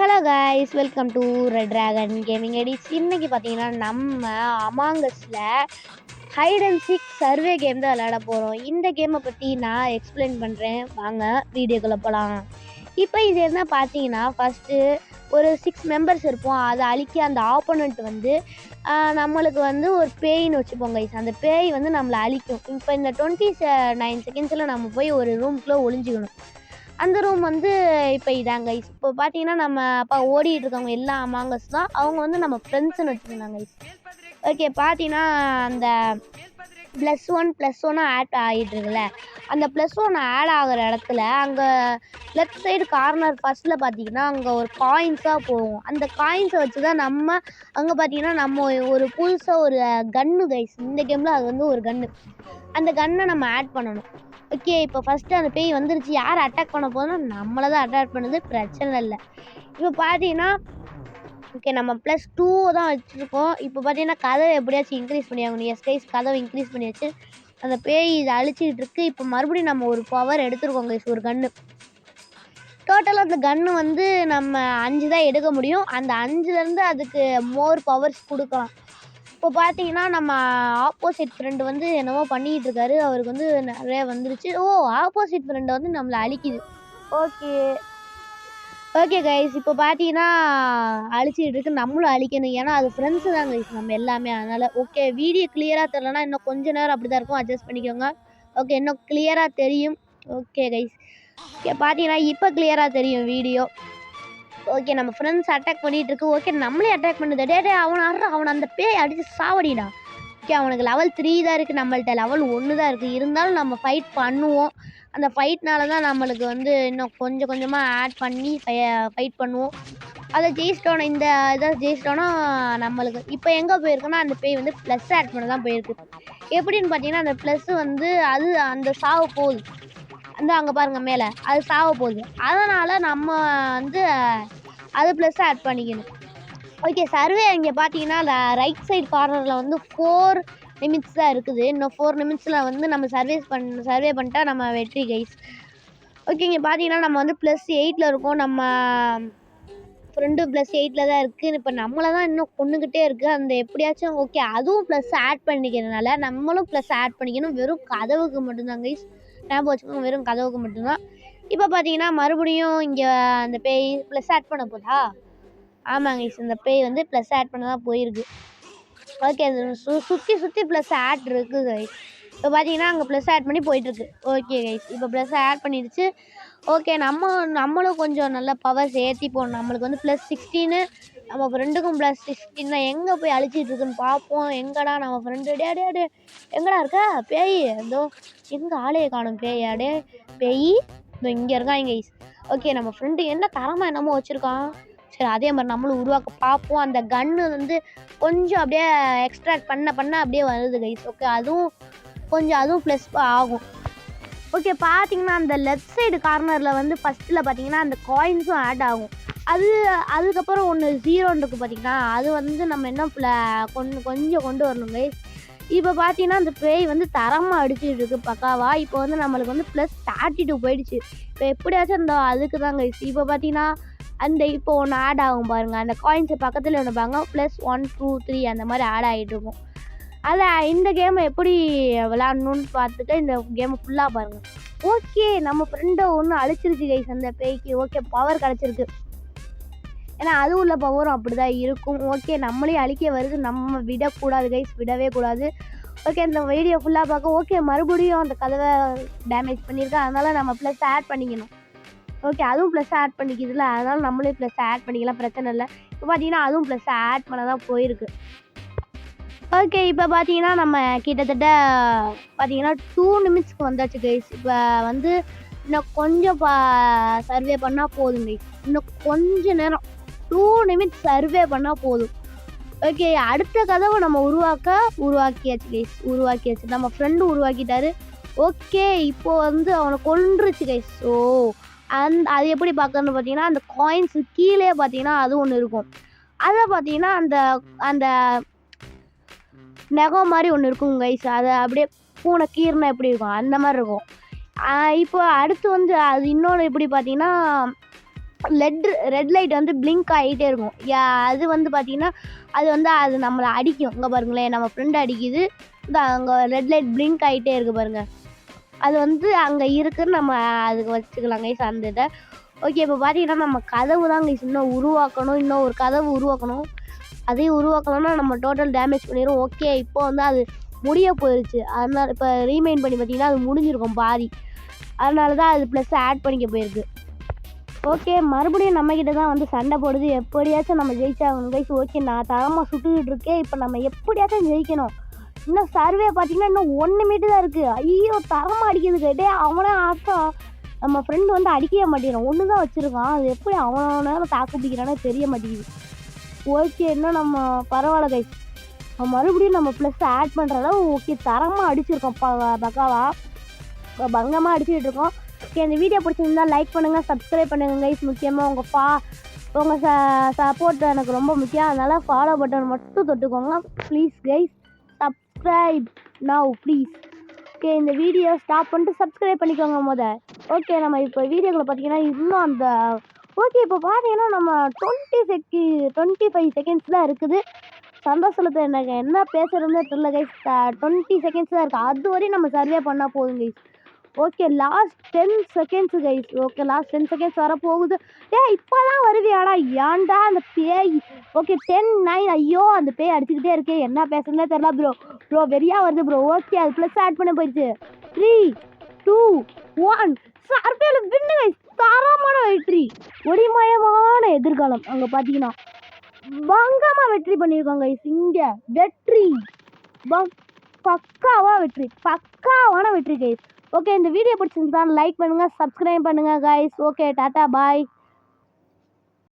Hello guys, welcome to red dragon gaming edits. இன்னைக்கு பார்த்தீங்கன்னா நம்ம அமாங்கஸில் hide and seek survey game தான் விளையாட போகிறோம். இந்த கேமை பற்றி நான் எக்ஸ்பிளைன் பண்ணுறேன், வாங்க வீடியோக்குள்ளே போகலாம். இப்போ இது என்ன பார்த்தீங்கன்னா, ஃபஸ்ட்டு ஒரு 6 மெம்பர்ஸ் இருப்போம். அதை அழிக்க அந்த ஆப்போனண்ட் வந்து நம்மளுக்கு வந்து ஒரு பேயின்னு வச்சுப்போம் கைஸ். அந்த பேய் வந்து நம்மளை அழிக்கும். இப்போ இந்த 29 செகண்ட்ஸில் நம்ம போய் ஒரு ரூம்குள்ளே ஒளிஞ்சிக்கணும். அந்த ரூம் வந்து இப்போ இதாங்க கைஸ். இப்போ பார்த்தீங்கன்னா நம்ம அப்பா ஓடிட்டு இருக்கவங்க எல்லா அமாங்கஸ் தான். அவங்க வந்து நம்ம ஃப்ரெண்ட்ஸ்ன்னு வச்சுருந்தாங்க கைஸ். ஓகே, பார்த்தீங்கன்னா அந்த +1 ஆட் ஆகிட்டு இருக்குல்ல, அந்த +1 ஆட் ஆகிற இடத்துல அங்கே லெஃப்ட் சைடு கார்னர் ஃபஸ்ட்டில் பார்த்தீங்கன்னா அங்கே ஒரு காயின்ஸாக போகும். அந்த காயின்ஸை வச்சு தான் நம்ம அங்கே பார்த்தீங்கன்னா நம்ம ஒரு புதுசாக ஒரு கன்னு கைஸ். இந்த கேமில் அது வந்து ஒரு கன்று. அந்த கன்னை நம்ம ஆட் பண்ணணும். ஓகே, இப்போ ஃபஸ்ட்டு அந்த பேய் வந்துருச்சு. யார் அட்டாக் பண்ண போதுன்னா நம்மளை தான் அட்டாக் பண்ணுது, பிரச்சனை இல்லை. இப்போ பார்த்தீங்கன்னா ஓகே, நம்ம +2 தான் வச்சுருக்கோம். இப்போ பார்த்தீங்கன்னா கதவை எப்படியாச்சும் இன்க்ரீஸ் பண்ணி ஆகணும். எஸ் கைஸ், கதவை இன்க்ரீஸ் பண்ணியாச்சு. அந்த பேய் இதை அழிச்சிக்கிட்டு இருக்குது. இப்போ மறுபடியும் நம்ம ஒரு பவர் எடுத்துருக்கோம் கைஸ், ஒரு கன்று. டோட்டலாக அந்த கன்று வந்து நம்ம 5 தான் எடுக்க முடியும். அந்த 5லேருந்து அதுக்கு மோர் பவர்ஸ் கொடுக்கலாம். இப்போ பார்த்தீங்கன்னா நம்ம ஆப்போசிட் ஃப்ரெண்டு வந்து என்னவோ பண்ணிக்கிட்டு இருக்காரு. அவருக்கு வந்து நிறைய வந்துருச்சு. ஆப்போசிட் ஃப்ரெண்டை வந்து நம்மளை அழிக்குது. ஓகே கைஸ், இப்போ பார்த்தீங்கன்னா அழிச்சிக்கிட்டு இருக்கு. நம்மளும் அழிக்கணும், ஏன்னா அது ஃப்ரெண்ட்ஸு தான் கைஸ் நம்ம எல்லாமே. அதனால் ஓகே, வீடியோ கிளியராக தெரியலனா இன்னும் கொஞ்சம் நேரம் அப்படி தான் இருக்கும், அட்ஜஸ்ட் பண்ணிக்கோங்க. ஓகே, இன்னும் கிளியராக தெரியும். ஓகே கைஸ், ஓகே பார்த்தீங்கன்னா இப்போ கிளியராக தெரியும் வீடியோ. ஓகே, நம்ம ஃப்ரெண்ட்ஸ் அட்டாக் பண்ணிகிட்டு இருக்கு. ஓகே, நம்மளே அட்டாக் பண்ணுது. டே அவனை அந்த பேய் அடித்து சாவடிடா. ஓகே, அவனுக்கு லெவல் 3 தான் இருக்குது, நம்மள்ட்ட லெவல் 1 தான் இருக்குது. இருந்தாலும் நம்ம ஃபைட் பண்ணுவோம். அந்த ஃபைட்னால தான் நம்மளுக்கு வந்து இன்னும் கொஞ்சம் கொஞ்சமாக ஆட் பண்ணி ஃபைட் பண்ணுவோம். அதை ஜெயிச்சிட்டோன்னா, இந்த இதை ஜெயிச்சிட்டோன்னா நம்மளுக்கு இப்போ எங்கே போயிருக்குன்னா அந்த பேய் வந்து ப்ளஸ் ஆட் பண்ண தான் போயிருக்கு. எப்படின்னு பார்த்தீங்கன்னா அந்த ப்ளஸ்ஸு வந்து அது அந்த சாவ போகுது. அந்த அங்கே பாருங்கள் மேலே, அது சாவ போகுது. அதனால் நம்ம வந்து அது ப்ளஸ் ஆட் பண்ணிக்கணும். ஓகே, சர்வே இங்கே பார்த்தீங்கன்னா ரைட் சைடு கார்னரில் வந்து 4 நிமிட்ஸ் தான் இருக்குது. இன்னும் 4 நிமிட்ஸில் வந்து நம்ம சர்வே பண்ணிட்டா நம்ம வெற்றி கைஸ். ஓகே, இங்கே பார்த்தீங்கன்னா நம்ம வந்து +8 இருக்கோம். நம்ம ஃப்ரெண்டு +8 தான் இருக்குது. இப்போ நம்மளை தான் இன்னும் கொண்டுக்கிட்டே இருக்குது. அந்த எப்படியாச்சும் ஓகே அதுவும் ப்ளஸ் ஆட் பண்ணிக்கிறதுனால நம்மளும் ப்ளஸ் ஆட் பண்ணிக்கணும். வெறும் கதவுக்கு மட்டும்தான் கைஸ், ஞாபகம் வச்சுக்கோங்க, வெறும் கதவுக்கு மட்டும்தான். இப்போ பார்த்தீங்கன்னா மறுபடியும் இங்கே அந்த பேய் ப்ளஸ் ஆட் பண்ண போதா? ஆமாங்க கைஸ், இந்த பேய் வந்து ப்ளஸ் ஆட் பண்ண தான் போயிருக்கு. ஓகே, அது சுற்றி ப்ளஸ் ஆட் இருக்குது கைஸ். இப்போ பார்த்தீங்கன்னா அங்கே ப்ளஸ் ஆட் பண்ணி போயிட்டுருக்கு. ஓகே கைஸ், இப்போ ப்ளஸ் ஆட் பண்ணிடுச்சு. ஓகே, நம்மளும் கொஞ்சம் நல்ல பவர்ஸ் ஏற்றிப்போம். நம்மளுக்கு வந்து +16, நம்ம ஃப்ரெண்டுக்கும் +16 தான். எங்கே போய் அழிச்சிட்டு இருக்குன்னு பார்ப்போம். எங்கடா நம்ம ஃப்ரெண்டு? டே எங்கடா இருக்க பேய்? ஏதோ எங்கே ஆளையே காணும் பேயாடே. பேய் இதோ இங்கே இருக்கான் கைஸ். ஓகே, நம்ம ஃப்ரெண்டு என்ன தரமாக என்னமோ வச்சுருக்கான். சரி, அதே மாதிரி நம்மளும் உருவாக்க பார்ப்போம். அந்த கன்று வந்து கொஞ்சம் அப்படியே எக்ஸ்ட்ராக்ட் பண்ண அப்படியே வருது கைஸ். ஓகே, அதுவும் ப்ளஸ் ஆகும். ஓகே, பார்த்தீங்கன்னா அந்த லெஃப்ட் சைடு கார்னரில் வந்து ஃபஸ்ட்டில் பார்த்தீங்கன்னா அந்த காயின்ஸும் ஆட் ஆகும். அதுக்கப்புறம் ஒன்று 0 இருக்குது பார்த்தீங்கன்னா, அது வந்து நம்ம என்ன கொஞ்சம் கொண்டு வரணும் கைஸ். இப்போ பார்த்தீங்கன்னா அந்த பேய் வந்து தரமாக அடிச்சுட்டு இருக்குது பக்காவா. இப்போ வந்து நம்மளுக்கு வந்து +32 போயிடுச்சு. இப்போ எப்படியாச்சும் அந்த அதுக்கு தான் கைஸ். இப்போ பார்த்தீங்கன்னா அந்த இப்போ ஒன்று ஆட் ஆகும் பாருங்கள், அந்த காயின்ஸு பக்கத்தில் ஒன்று பாருங்க, +1 2 3 அந்த மாதிரி ஆட் ஆகிட்டு இருக்கும். அதை இந்த கேமை எப்படி விளாட்ணுன்னு பார்த்துட்டு இந்த கேமை ஃபுல்லாக பாருங்கள். ஓகே, நம்ம ஃப்ரெண்டை ஒன்று அழிச்சிருச்சு கைஸ் அந்த பேய்க்கு. ஓகே, பவர் கிடச்சிருக்கு. ஏன்னா அது உள்ள பவரும் அப்படி தான் இருக்கும். ஓகே, நம்மளே அழிக்க வருது, நம்ம விடக்கூடாது கைஸ், விடவே கூடாது. ஓகே, இந்த வீடியோ ஃபுல்லாக பார்க்க. ஓகே, மறுபடியும் அந்த கதவை டேமேஜ் பண்ணியிருக்கேன், அதனால் நம்ம ப்ளஸ் ஆட் பண்ணிக்கணும். ஓகே, அதுவும் ப்ளஸ் ஆட் பண்ணிக்குதுல, அதனால் நம்மளே ப்ளஸ் ஆட் பண்ணிக்கலாம், பிரச்சனை இல்லை. இப்போ பார்த்தீங்கன்னா அதுவும் ப்ளஸ் ஆட் பண்ண தான் போயிருக்கு. ஓகே, இப்போ பார்த்தீங்கன்னா நம்ம கிட்டத்தட்ட பார்த்தீங்கன்னா 2 நிமிட்ஸ்க்கு வந்தாச்சு கைஸ். இப்போ வந்து இன்னும் கொஞ்சம் சர்வே பண்ணால் போதும் கைஸ். இன்னும் கொஞ்சம் நேரம் 2 நிமிட்ஸ் சர்வே பண்ணால் போதும். ஓகே, அடுத்த கதவை நம்ம உருவாக்கியாச்சு கைஸ். உருவாக்கியாச்சு, நம்ம ஃப்ரெண்டு உருவாக்கிட்டாரு. ஓகே, இப்போ வந்து அவனை கொன்றுச்சு கைஸ். அது எப்படி பார்க்கணுன்னு பார்த்தீங்கன்னா அந்த காயின்ஸு கீழே பார்த்தீங்கன்னா அது ஒன்று இருக்கும். அதில் பார்த்தீங்கன்னா அந்த நகம் மாதிரி ஒன்று இருக்கும் கைஸ். அதை அப்படியே பூனை கீர்னா எப்படி இருக்கும் அந்த மாதிரி இருக்கும். இப்போ அடுத்து வந்து அது இன்னொன்று எப்படி பார்த்தீங்கன்னா ரெட் லைட் வந்து பிளிங்க் ஆகிட்டே இருக்கும். அது வந்து பார்த்தீங்கன்னா அது நம்மளை அடிக்கும். இங்கே பாருங்களேன், நம்ம ஃப்ரெண்டு அடிக்குது. அங்கே ரெட் லைட் பிளிங்க் ஆகிட்டே இருக்குது பாருங்கள். அது வந்து அங்கே இருக்குன்னு நம்ம அதுக்கு வச்சுக்கலாம் கைஸ் அந்த இதை. ஓகே, இப்போ பார்த்தீங்கன்னா நம்ம கதவு தான் கைஸ் இன்னும் உருவாக்கணும். இன்னும் ஒரு கதவு உருவாக்கணும். அதையும் உருவாக்கணும்னா நம்ம டோட்டல் டேமேஜ் பண்ணிடுவோம். ஓகே, இப்போ வந்து அது முடிய போயிடுச்சு. அதனால் இப்போ ரீமைண்ட் பண்ணி பார்த்தீங்கன்னா அது முடிஞ்சிருக்கும் பாதி. அதனால தான் அது ப்ளஸ் ஆட் பண்ணிக்க போயிருக்கு. ஓகே, மறுபடியும் நம்மக்கிட்ட தான் வந்து சண்டை போடுது. எப்படியாச்சும் நம்ம ஜெயிச்சாகணும் கைஸ். ஓகே, நான் தரமாக சுட்டுக்கிட்டு இருக்கேன். இப்போ நம்ம எப்படியாச்சும் ஜெயிக்கணும். இன்னும் சர்வே பார்த்தீங்கன்னா இன்னும் 1 மீட்டர் தான் இருக்குது. ஐயோ, தரமாக அடிக்கிறது கேட்டே அவனே ஆட்டம். நம்ம ஃப்ரெண்டு வந்து அடிக்கவே மாட்டேங்கிறான். ஒன்று தான் வச்சுருக்கான். அது எப்படி அவன நேரம் தாக்கு பிடிக்கிறானே தெரிய மாட்டேங்குது. ஓகே, இன்னும் நம்ம பரவாயில்ல கைஸ். மறுபடியும் நம்ம ப்ளஸ் ஆட் பண்ணுறதா. ஓகே, தரமாக அடிச்சிருக்கோம். பங்கமாக அடிச்சுட்டு இருக்கோம். ஓகே, இந்த வீடியோ பிடிச்சிருந்தா லைக் பண்ணுங்கள், சப்ஸ்கிரைப் பண்ணுங்கள் கைஸ். முக்கியமாக உங்கள் சப்போர்ட் எனக்கு ரொம்ப முக்கியம். அதனால் ஃபாலோ பட்டன் மட்டும் தொட்டுக்கோங்க please guys. Subscribe now please. Okay, இந்த வீடியோ ஸ்டாப் பண்ணிட்டு சப்ஸ்கிரைப் பண்ணிக்கோங்க ஓகே, நம்ம இப்போ வீடியோவில் பார்த்தீங்கன்னா இன்னும் அந்த ஓகே இப்போ பார்த்தீங்கன்னா நம்ம 25 செகண்ட்ஸ் தான் இருக்குது. சந்தோஷத்தில் எனக்கு என்ன பேசுகிறதுனே தெரியல கைஸ். 20 செகண்ட்ஸ் தான் இருக்குது. அது வரையும் நம்ம சர்வே பண்ணால் போதும் guys. Okay, last 10 seconds guys. Okay, last 10 seconds வரப்போகுது. இப்போ தான் வருவியாடா, ஏன்டா அந்த பேய். ஓகே, 10, 9. ஐயோ, அந்த பேய் அடிச்சுக்கிட்டே இருக்கு. என்ன பேசுறதுனே தெரியல ப்ரோ வெறியாக வருது ப்ரோ. ஓகே, அது ப்ளஸ் ஆட் பண்ண போயிடுச்சு. 3, 2, 1. சர்வேல வின்னு கைஸ். தரமான வெற்றி, ஒளிமயமான எதிர்காலம். அங்கே பார்த்தீங்கன்னா பங்கமாக வெற்றி பண்ணியிருக்கோங்க கைஸ். இங்கே வெற்றி பக்காவான வெற்றி கைஸ். ஓகே, இந்த வீடியோ பிடிச்சிருந்தா லைக் பண்ணுங்கள், சப்ஸ்கிரைப் பண்ணுங்கள் கைஸ். ஓகே, டாட்டா பாய்.